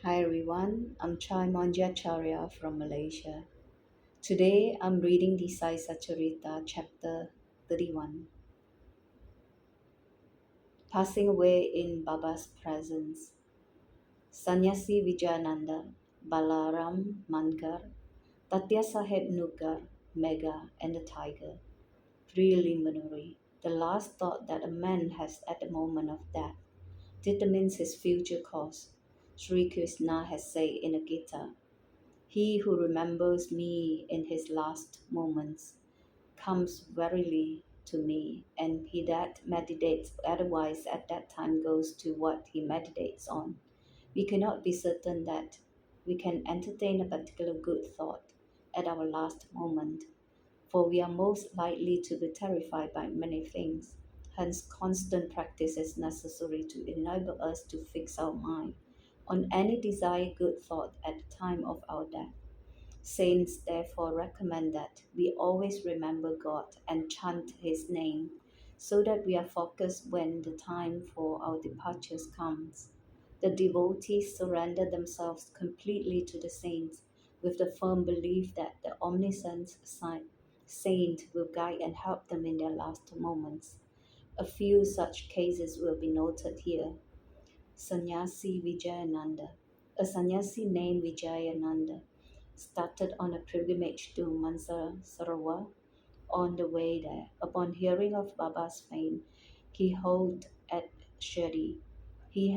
Hi everyone, I'm Mohanji from Malaysia. Today I'm reading the Sai Satcharitra chapter 31, Passing Away in Baba's Presence. Sannyasi Vijayananda, Balaram Mangar, Tatya Saheb Nugar, Mega and the Tiger. Preliminary. The last thought that a man has at the moment of death determines his future course. Sri Krishna has said in the Gita, "He who remembers me in his last moments comes verily to me, and he that meditates otherwise at that time goes to what he meditates on." We cannot be certain that we can entertain a particular good thought at our last moment, for we are most likely to be terrified by many things. Hence, constant practice is necessary to enable us to fix our mind on any desired good thought at the time of our death. Saints therefore recommend that we always remember God and chant His name so that we are focused when the time for our departures comes. The devotees surrender themselves completely to the saints with the firm belief that the omniscient saint will guide and help them in their last moments. A few such cases will be noted here. Sannyasi Vijayananda. A sannyasi named Vijayananda started on a pilgrimage to Mansarovar. On the way there, upon hearing of Baba's fame, he halted at Shirdi. He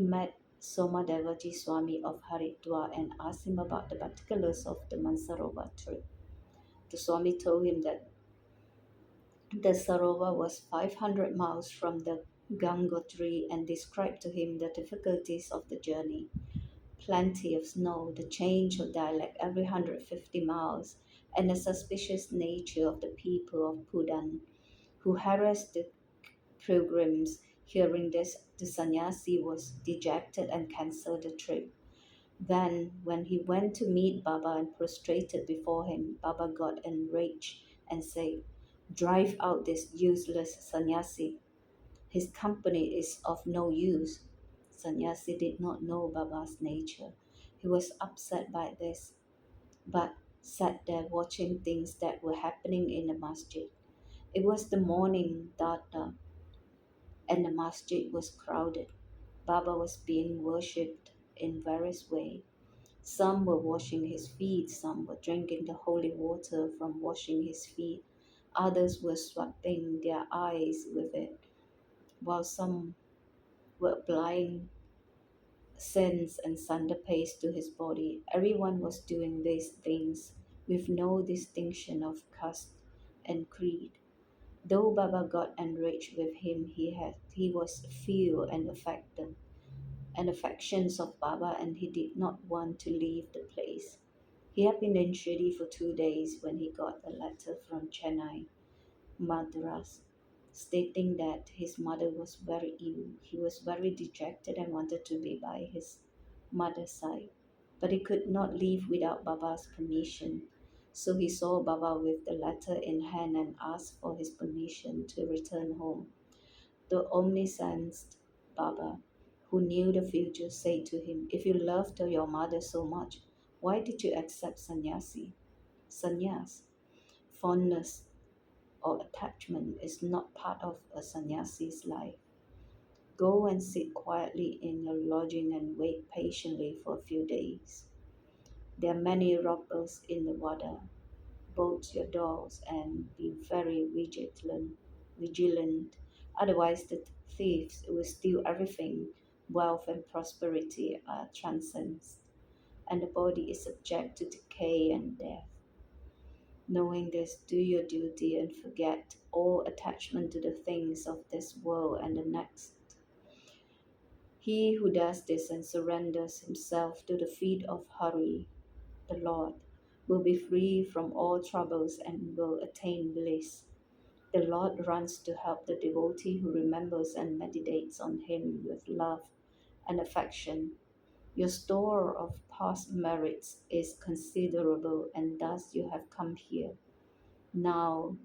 met Somadevaji Swami of Haridwar and asked him about the particulars of the Mansarovar trip. The Swami told him that the Sarovar was 500 miles from the Gangotri and described to him the difficulties of the journey. Plenty of snow, the change of dialect every 150 miles, and the suspicious nature of the people of Pudan who harassed the pilgrims. Hearing this, the sannyasi was dejected and cancelled the trip. Then, when he went to meet Baba and prostrated before him, Baba got enraged and said, "Drive out this useless sannyasi. His company is of no use." Sannyasi did not know Baba's nature. He was upset by this, but sat there watching things that were happening in the masjid. It was the morning data, and the masjid was crowded. Baba was being worshipped in various ways. Some were washing his feet, some were drinking the holy water from washing his feet, others were swabbing their eyes with it, while some were applying sense and sunder paste to his body. Everyone was doing these things with no distinction of caste and creed. Though Baba got enraged with him, he was feel and affections of Baba, and he did not want to leave the place. He had been in Shirdi for 2 days when he got a letter from Chennai, Madras, stating that his mother was very ill. He was very dejected and wanted to be by his mother's side, but he could not leave without Baba's permission. So he saw Baba with the letter in hand and asked for his permission to return home. The omniscient Baba, who knew the future, said to him, "If you loved your mother so much, why did you accept sannyas? Fondness or attachment is not part of a sannyasi's life. Go and sit quietly in your lodging and wait patiently for a few days. There are many robbers in the water. Bolt your doors and be very vigilant. Otherwise, the thieves will steal everything. Wealth and prosperity are transcended, and the body is subject to decay and death. Knowing this, do your duty and forget all attachment to the things of this world and the next. He who does this and surrenders himself to the feet of Hari, the Lord, will be free from all troubles and will attain bliss. The Lord runs to help the devotee who remembers and meditates on him with love and affection. Your store of past merits is considerable, and thus you have come here. Now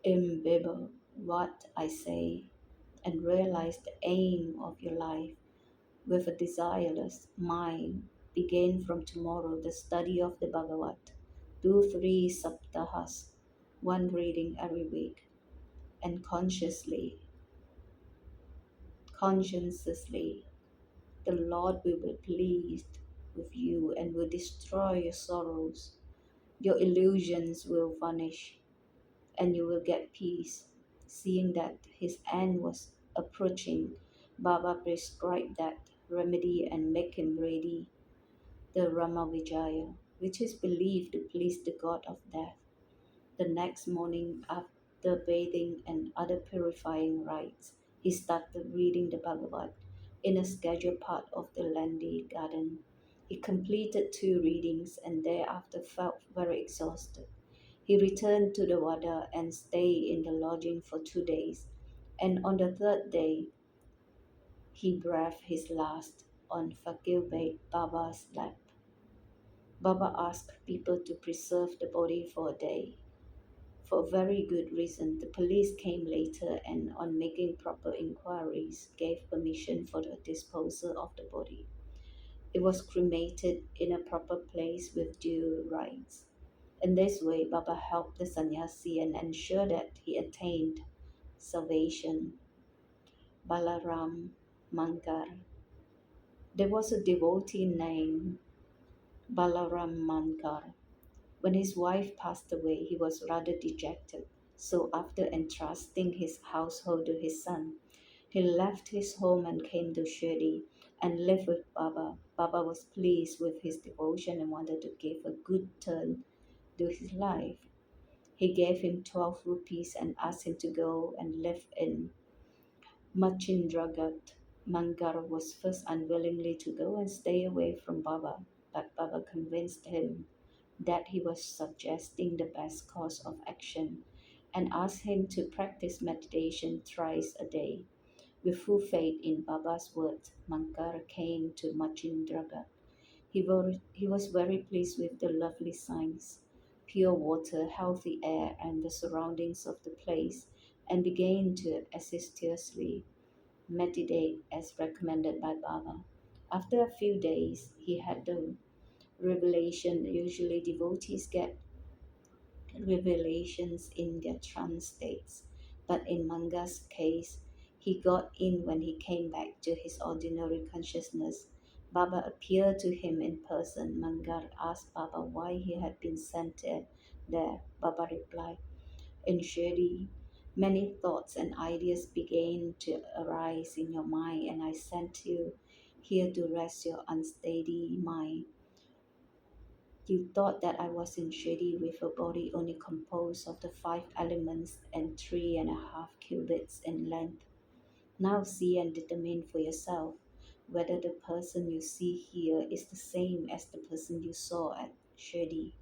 imbibe what I say and realize the aim of your life. with a desireless mind, begin from tomorrow the study of the Bhagavad. Do 3 saptahas, one reading every week, and conscientiously, the Lord will be pleased with you and will destroy your sorrows. Your illusions will vanish, and you will get peace. Seeing that his end was approaching, Baba prescribed that remedy and make him ready the Ramavijaya, which is believed to please the god of death. The next morning, after bathing and other purifying rites, he started reading the Bhagavad in a scheduled part of the Landi garden. He completed 2 readings and thereafter felt very exhausted. He returned to the Wada and stayed in the lodging for 2 days, and on the third day he breathed his last on Fakir Baba's lap. Baba asked people to preserve the body for a day. For a very good reason, the police came later and, on making proper inquiries, gave permission for the disposal of the body. It was cremated in a proper place with due rites. In this way, Baba helped the sannyasi and ensured that he attained salvation. Balaram Mankar. There was a devotee named Balaram Mankar. When his wife passed away, he was rather dejected. So, after entrusting his household to his son, he left his home and came to Shirdi and lived with Baba. Baba was pleased with his devotion and wanted to give a good turn to his life. He gave him 12 rupees and asked him to go and live in Machindragat. Mangar was first unwillingly to go and stay away from Baba, but Baba convinced him that he was suggesting the best course of action and asked him to practice meditation thrice a day. With full faith in Baba's words, Mankar came to Machindragat. He was very pleased with the lovely signs, pure water, healthy air, and the surroundings of the place, and began to assiduously meditate as recommended by Baba. After a few days, he had the revelation. Usually, devotees get revelations in their trance states, but in Manga's case, he got in when he came back to his ordinary consciousness. Baba appeared to him in person. Mangar asked Baba why he had been sent there. Baba replied, in Shirdi, many thoughts and ideas began to arise in your mind, and I sent you here to rest your unsteady mind. You thought that I was in Shirdi with a body only composed of the 5 elements and 3.5 cubits in length. Now see and determine for yourself whether the person you see here is the same as the person you saw at Shirdi.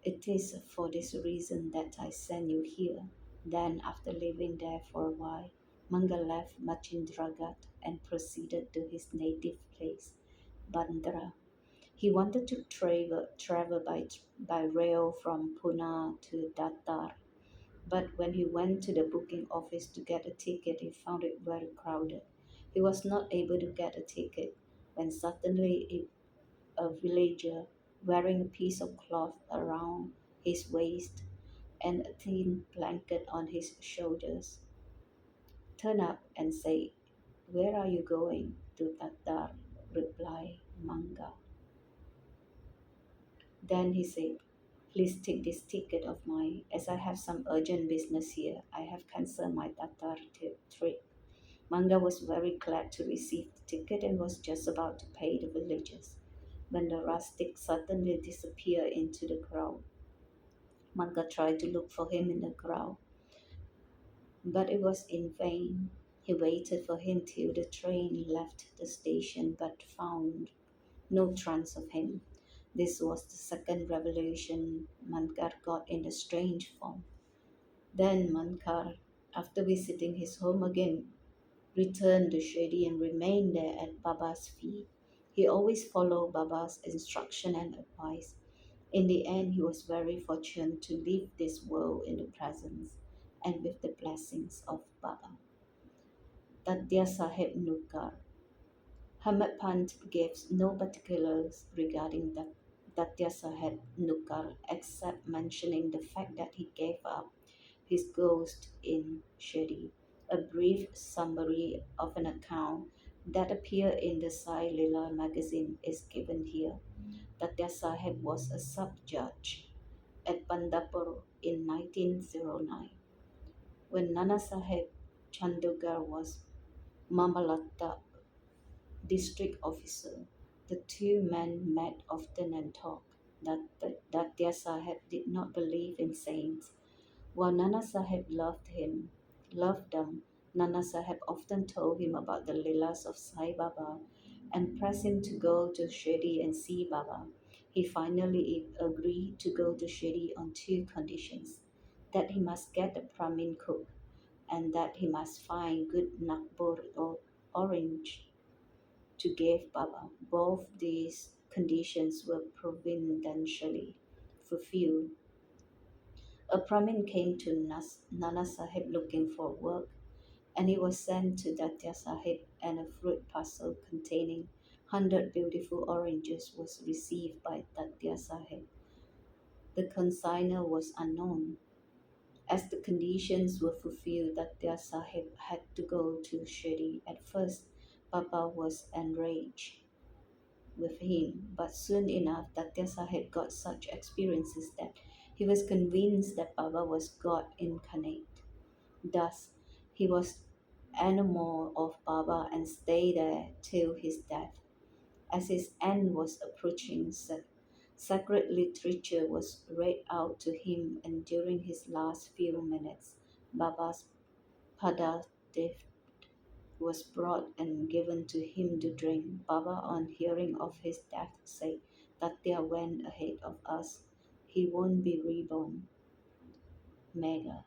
It is for this reason that I send you here. Then, after living there for a while, Manga left Machindragat and proceeded to his native place, Bandra. He wanted to travel by rail from Pune to Datar, but when he went to the booking office to get a ticket, he found it very crowded. He was not able to get a ticket when suddenly a villager, wearing a piece of cloth around his waist and a thin blanket on his shoulders, turned up and said, "Where are you going?" To Datar replied Manga. Then he said, "Please take this ticket of mine. As I have some urgent business here, I have cancelled my Tatar trip." Manga was very glad to receive the ticket and was just about to pay the villagers when the rustic suddenly disappeared into the crowd. Manga tried to look for him in the crowd, but it was in vain. He waited for him till the train left the station but found no trace of him. This was the second revelation Mankar got in a strange form. Then Mankar, after visiting his home again, returned to Shirdi and remained there at Baba's feet. He always followed Baba's instruction and advice. In the end, he was very fortunate to leave this world in the presence and with the blessings of Baba. Tatya Sahib Nukar. Hamid Pant gives no particulars regarding Tatya Sahib Nukar except mentioning the fact that he gave up his ghost in Shirdi. A brief summary of an account that appeared in the Sai Lila magazine is given here. Tatya Sahib was a sub-judge at Bandapur in 1909 when Nana Sahib Chandugar was Mamalatta district officer. The two men met often and talked. Datya Sahib did not believe in saints, while Nana Sahib loved them. Nana Sahib often told him about the Leelas of Sai Baba and pressed him to go to Shirdi and see Baba. He finally agreed to go to Shirdi on two conditions: that he must get a Brahmin cook and that he must find good Nagpur or orange to give Baba. Both these conditions were providentially fulfilled. A Brahmin came to Nana Sahib looking for work, and he was sent to Datya Sahib, and a fruit parcel containing 100 beautiful oranges was received by Datya Sahib. The consignor was unknown. As the conditions were fulfilled, Datya Sahib had to go to Shirdi. At first, Baba was enraged with him, but soon enough, Tatya Sahib got such experiences that he was convinced that Baba was God incarnate. Thus, he was enamored of Baba and stayed there till his death. As his end was approaching, sacred literature was read out to him, and during his last few minutes, Baba's Pada was brought and given to him to drink. Baba, on hearing of his death, said, Tatya went ahead of us. He won't be reborn. Mega.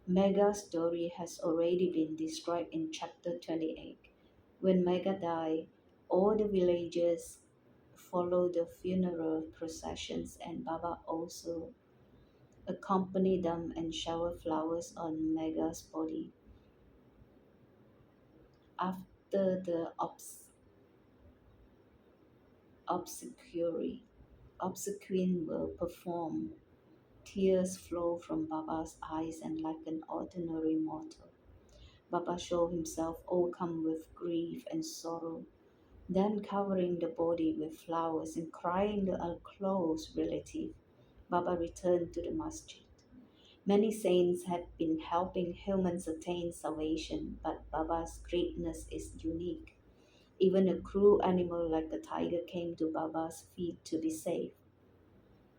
Mega's story has already been described in chapter 28. When Mega died, all the villagers followed the funeral processions, and Baba also accompanied them and showered flowers on Mega's body. After the obsequiary obsequies were performed, tears flowed from Baba's eyes, and like an ordinary mortal, Baba showed himself overcome with grief and sorrow. Then, covering the body with flowers and crying to a close relative, Baba returned to the masjid. Many saints had been helping humans attain salvation, but Baba's greatness is unique. Even a cruel animal like a tiger came to Baba's feet to be saved.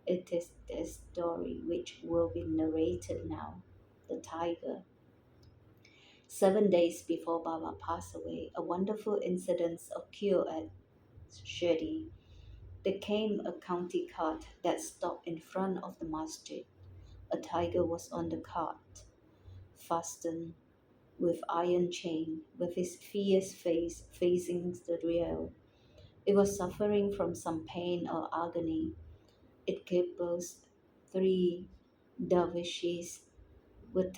It is this story which will be narrated now. The tiger. 7 days before Baba passed away, a wonderful incident occurred at Shirdi. There came a county cart that stopped in front of the masjid. A tiger was on the cart, fastened with iron chain, with his fierce face facing the rear. It was suffering from some pain or agony. It crippled three dervishes were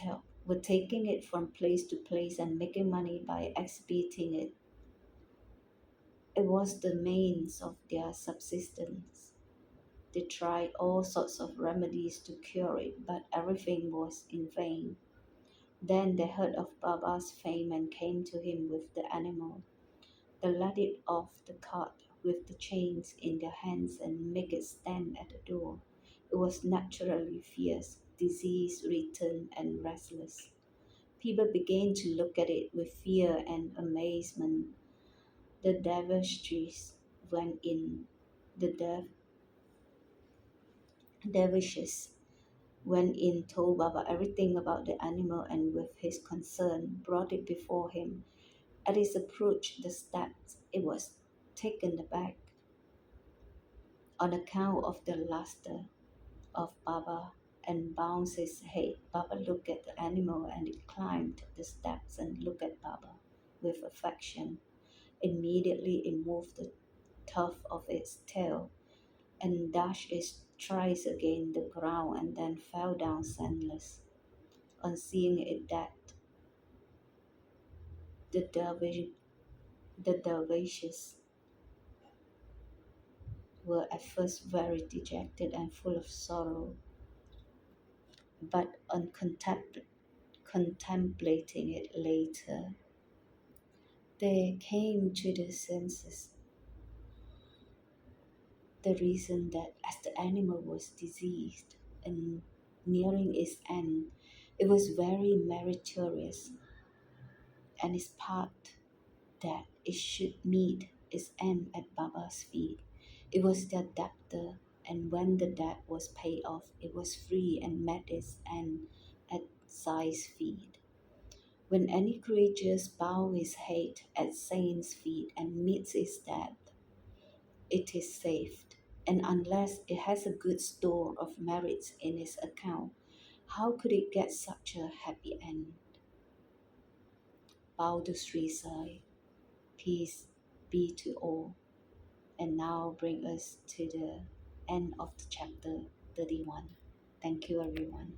taking it from place to place and making money by exhibiting it. It was the means of their subsistence. They tried all sorts of remedies to cure it, but everything was in vain. Then they heard of Baba's fame and came to him with the animal. They led it off the cart with the chains in their hands and make it stand at the door. It was naturally fierce, disease-ridden, and restless. People began to look at it with fear and amazement. The dervishes went in. The dervishes went in, told Baba everything about the animal, and with his concern brought it before him. At his approach, the steps, it was taken aback on account of the luster of Baba and bounced its head. Baba looked at the animal and it climbed the steps and looked at Baba with affection. Immediately it moved the tuft of its tail and dashed its thrice against the ground and then fell down senseless. On seeing it dead, the dervish The dervishes were at first very dejected and full of sorrow, but on contemplating it later, they came to the senses. The reason that as the animal was diseased and nearing its end, it was very meritorious and its part that it should meet its end at Baba's feet. It was their debtor, and when the debt was paid off, it was free and met its end at Sai's feet. When any creature bows his head at saint's feet and meets its death, it is saved. And unless it has a good store of merits in its account, how could it get such a happy end? Bow to Sri Sai. Peace be to all. And now bring us to the end of the chapter 31. Thank you, everyone.